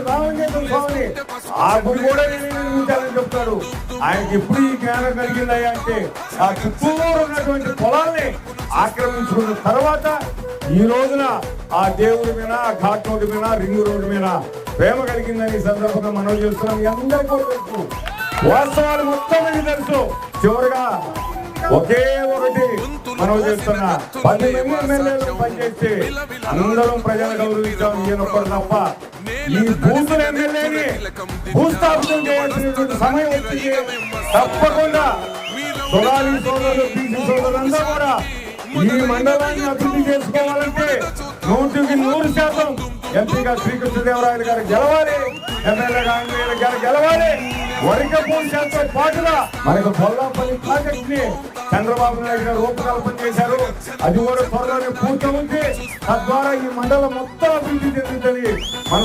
రామలింగేశ్వర స్వామిని ఆ గుడి కూడా నిర్మించాలని చెప్తాడు. ఆయనకి ఎప్పుడు ఈ జ్ఞానం కలిగిందయ్యా అంటే ఆ చుట్టూరు ఉన్నటువంటి పొలాల్ని ఆక్రమించుకున్న తర్వాత ఈ రోజున ఆ దేవుడి మీద, ఆ ఘాట్ రోడ్డు మీద, రింగ్ రోడ్డు మీద ప్రేమ కలిగిందని సందర్భంగా మనం చేస్తున్నాం. అందరికీ కూడా తెలుసు, వాస్తవాలు మొత్తం మీకు తెలుసు. చివరిగా ఒకే ఒకటి మనం చేస్తున్నా 10 ఎమ్మెల్యేలు పనిచేస్తే అందరం ప్రజలు గౌరవించాం. ఈయనొక్కడు తప్ప ఈ బూతుల ఎమ్మెల్యేని భూస్థాపితం చేయాల్సినటువంటి సమయం వచ్చింది. తప్పకుండా సోలాలి సోదరులు, బీసీ సోదరులందరూ కూడా ఈ మండలాన్ని అభివృద్ధి చేసుకోవాలంటే 100% ఎంపీగా శ్రీకృష్ణదేవరాయలు గారు గెలవాలి, ఎమ్మెల్యేగా ఆంజనేయులు గారు గెలవాలి. వర్గపోషణతో పాటుగా మనకు బొల్లాపల్లి ప్రాజెక్ట్ ని చంద్రబాబు నాయుడు గారు రూపకల్పన చేశారు. అది కూడా త్వరలోనే పూర్తవుతుంది. తద్వారా ఈ మండలం మొత్తం అభివృద్ధి చెందుతుంది.